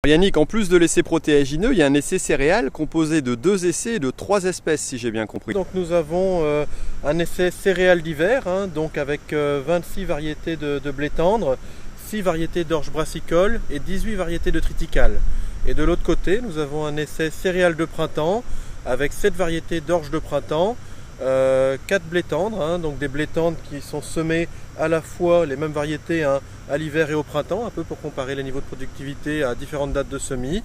Yannick, en plus de l'essai protéagineux, il y a un essai céréal composé de 2 essais et de 3 espèces, si j'ai bien compris. Donc nous avons un essai céréal d'hiver, donc avec 26 variétés de blé tendre, 6 variétés d'orge brassicole et 18 variétés de triticale. Et de l'autre côté, nous avons un essai céréal de printemps avec 7 variétés d'orge de printemps, 4 blés tendres, donc des blés tendres qui sont semés à la fois les mêmes variétés à l'hiver et au printemps, un peu pour comparer les niveaux de productivité à différentes dates de semis.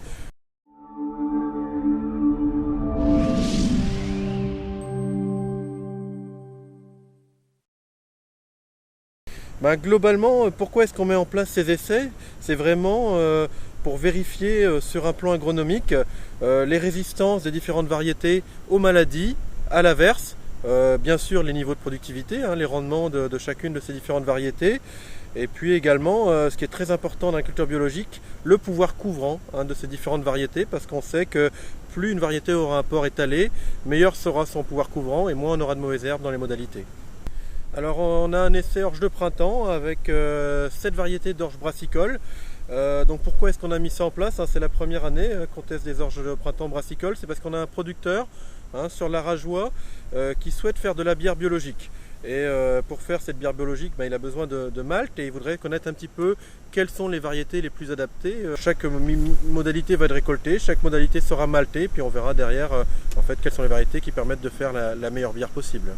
Globalement, pourquoi est-ce qu'on met en place ces essais? C'est vraiment pour vérifier sur un plan agronomique les résistances des différentes variétés aux maladies, à l'averse, bien sûr les niveaux de productivité, les rendements de chacune de ces différentes variétés, et puis également, ce qui est très important dans la culture biologique, le pouvoir couvrant de ces différentes variétés, parce qu'on sait que plus une variété aura un port étalé, meilleur sera son pouvoir couvrant et moins on aura de mauvaises herbes dans les modalités. Alors on a un essai orge de printemps avec 7 variétés d'orge brassicole. Donc pourquoi est-ce qu'on a mis ça en place? C'est la première année qu'on teste des orges de printemps brassicole. C'est parce qu'on a un producteur sur la Rajoie qui souhaite faire de la bière biologique. Et pour faire cette bière biologique, il a besoin de malt et il voudrait connaître un petit peu quelles sont les variétés les plus adaptées. Chaque modalité va être récoltée, chaque modalité sera maltée, puis on verra derrière quelles sont les variétés qui permettent de faire la meilleure bière possible.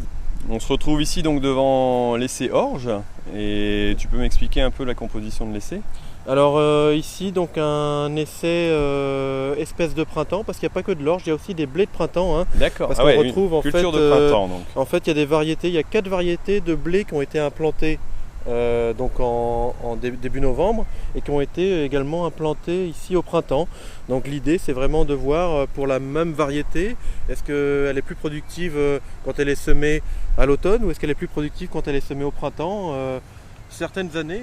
On se retrouve ici donc devant l'essai orge, et tu peux m'expliquer un peu la composition de l'essai? Alors ici donc un essai espèce de printemps, parce qu'il n'y a pas que de l'orge, il y a aussi des blés de printemps. D'accord, parce qu'on retrouve une culture de printemps donc. En fait il y a des variétés, il y a 4 variétés de blés qui ont été implantées donc en début novembre et qui ont été également implantées ici au printemps. Donc l'idée c'est vraiment de voir pour la même variété, est-ce qu'elle est plus productive quand elle est semée à l'automne ou est-ce qu'elle est plus productive quand elle est semée au printemps. Certaines années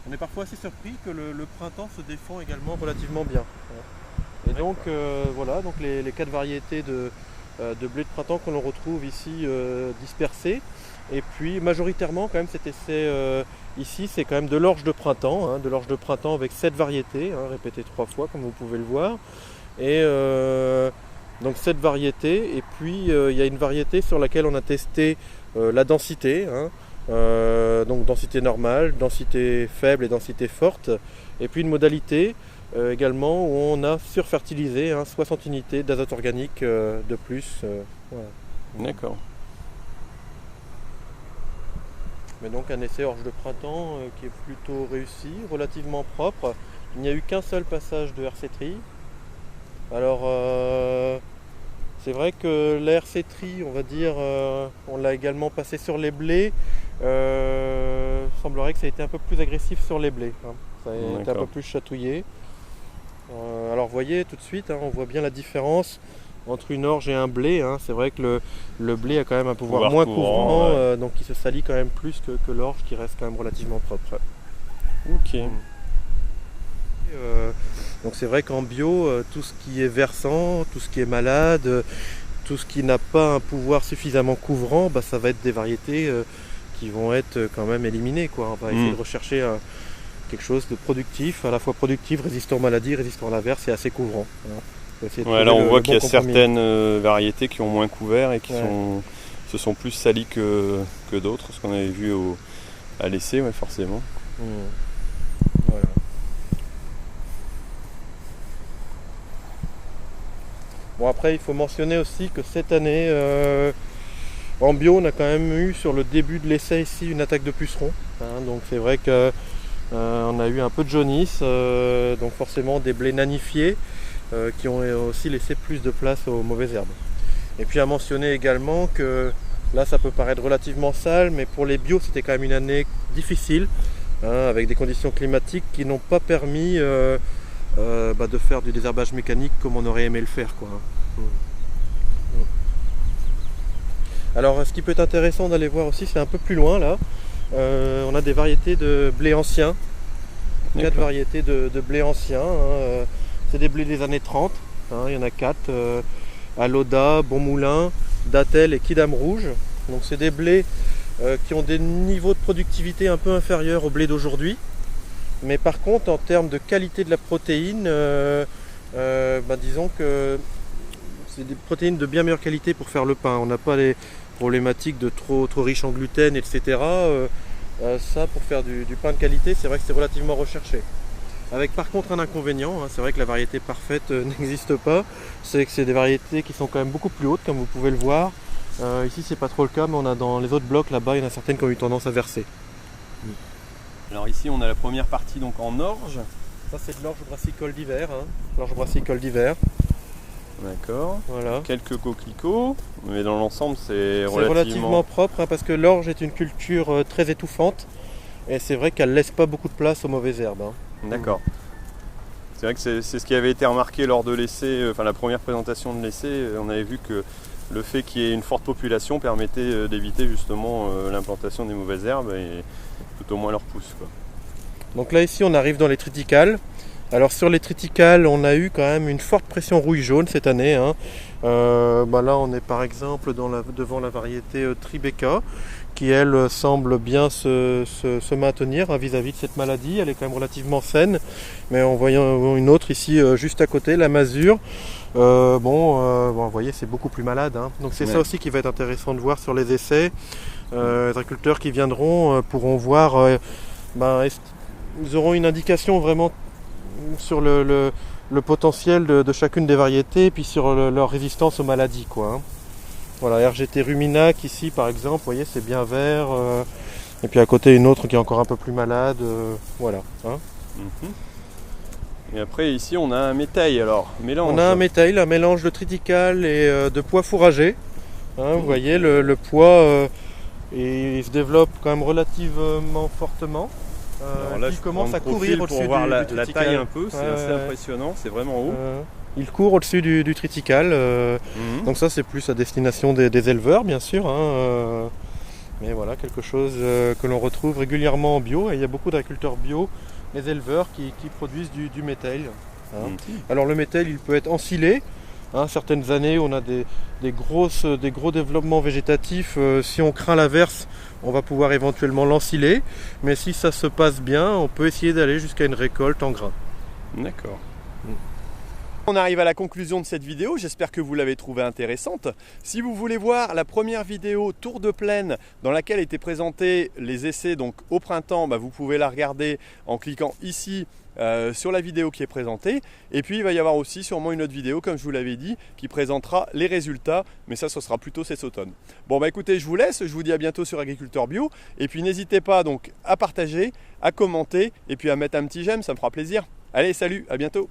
on est parfois assez surpris que le printemps se défend également relativement bien. Et donc voilà, donc les 4 variétés de blé de printemps que l'on retrouve ici dispersées. Et puis majoritairement quand même cet essai ici c'est quand même de l'orge de printemps, avec 7 variétés, répétées 3 fois comme vous pouvez le voir. Et donc 7 variétés, et puis il y a une variété sur laquelle on a testé la densité, donc densité normale, densité faible et densité forte, et puis une modalité également où on a surfertilisé 60 unités d'azote organique de plus. Voilà. D'accord. Mais donc un essai orge de printemps qui est plutôt réussi, relativement propre. Il n'y a eu qu'un seul passage de RC tri. Alors c'est vrai que la RC tri, on va dire, on l'a également passé sur les blés. Il semblerait que ça a été un peu plus agressif sur les blés. Ça a été un peu plus chatouillé. Alors vous voyez tout de suite, on voit bien la différence entre une orge et un blé. C'est vrai que le blé a quand même un pouvoir moins couvrant, donc il se salit quand même plus que l'orge qui reste quand même relativement propre. Ok. Donc c'est vrai qu'en bio, tout ce qui est versant, tout ce qui est malade, tout ce qui n'a pas un pouvoir suffisamment couvrant, ça va être des variétés qui vont être quand même éliminées. On va essayer de rechercher quelque chose de productif, à la fois productif, résistant aux maladies, résistant à l'averse et assez couvrant. Là on voit qu'il y a certaines variétés qui ont moins couvert et qui se sont plus salies que d'autres, ce qu'on avait vu à l'essai, forcément. Voilà. Bon, après il faut mentionner aussi que cette année en bio on a quand même eu sur le début de l'essai ici une attaque de pucerons, donc c'est vrai que on a eu un peu de jaunisse, donc forcément des blés nanifiés qui ont aussi laissé plus de place aux mauvaises herbes. Et puis à mentionner également que là ça peut paraître relativement sale, mais pour les bio c'était quand même une année difficile, avec des conditions climatiques qui n'ont pas permis de faire du désherbage mécanique comme on aurait aimé le faire. Alors ce qui peut être intéressant d'aller voir aussi, c'est un peu plus loin là, on a des variétés de blé anciens, 4 variétés de blé anciens, c'est des blés des années 30, il y en a 4, Aloda, Bon Moulin, Datel et Kidam Rouge. Donc c'est des blés qui ont des niveaux de productivité un peu inférieurs aux blés d'aujourd'hui, Mais par contre, en termes de qualité de la protéine, disons que c'est des protéines de bien meilleure qualité pour faire le pain. On n'a pas les problématiques de trop riche en gluten, etc. Ça, pour faire du pain de qualité, c'est vrai que c'est relativement recherché. Avec par contre un inconvénient, c'est vrai que la variété parfaite n'existe pas, c'est que c'est des variétés qui sont quand même beaucoup plus hautes, comme vous pouvez le voir. Ici c'est pas trop le cas, mais on a dans les autres blocs là-bas, il y en a certaines qui ont eu tendance à verser. Alors ici on a la première partie donc en orge. Ça c'est de l'orge brassicole d'hiver, l'orge brassicole d'hiver. D'accord. Voilà. Quelques coquelicots, mais dans l'ensemble c'est relativement propre, parce que l'orge est une culture très étouffante et c'est vrai qu'elle laisse pas beaucoup de place aux mauvaises herbes. D'accord. C'est vrai que c'est ce qui avait été remarqué lors de l'essai, la première présentation de l'essai. On avait vu que le fait qu'il y ait une forte population permettait d'éviter justement l'implantation des mauvaises herbes et tout au moins leur pousse, quoi. Donc là ici on arrive dans les triticales. Alors sur les triticales on a eu quand même une forte pression rouille jaune cette année. Là on est par exemple devant la variété Tribeca qui elle semble bien se maintenir vis-à-vis de cette maladie. Elle est quand même relativement saine, mais en voyant une autre ici juste à côté, la Masure, vous voyez c'est beaucoup plus malade. Donc c'est ça aussi qui va être intéressant de voir sur les essais. Les agriculteurs qui viendront pourront voir, ils auront une indication vraiment sur le potentiel de chacune des variétés et puis sur leur résistance aux maladies, quoi. Voilà, RGT Ruminac ici par exemple, vous voyez c'est bien vert, et puis à côté une autre qui est encore un peu plus malade, voilà. Et après ici on a un métail, alors mélange. On a un métail, un mélange de triticale et de pois fourragé. Vous voyez le pois il se développe quand même relativement fortement. Alors là, il commence à courir au-dessus pour voir du la triticale. taille un peu, c'est assez impressionnant, c'est vraiment haut. Il court au-dessus du triticale, donc ça c'est plus à destination des éleveurs bien sûr. Mais voilà, quelque chose que l'on retrouve régulièrement en bio, et il y a beaucoup d'agriculteurs bio, les éleveurs qui produisent du métail. Alors le métail il peut être ensilé. Certaines années on a des gros développements végétatifs, si on craint l'averse on va pouvoir éventuellement l'ensiler, mais si ça se passe bien on peut essayer d'aller jusqu'à une récolte en grains. D'accord. On arrive à la conclusion de cette vidéo, j'espère que vous l'avez trouvée intéressante. Si vous voulez voir la première vidéo tour de plaine dans laquelle étaient présentés les essais donc au printemps, vous pouvez la regarder en cliquant ici sur la vidéo qui est présentée. Et puis il va y avoir aussi sûrement une autre vidéo, comme je vous l'avais dit, qui présentera les résultats, mais ça ce sera plutôt cet automne. Bon écoutez, je vous laisse, je vous dis à bientôt sur Agriculteur Bio, et puis n'hésitez pas donc à partager, à commenter, et puis à mettre un petit j'aime, ça me fera plaisir. Allez, salut, à bientôt.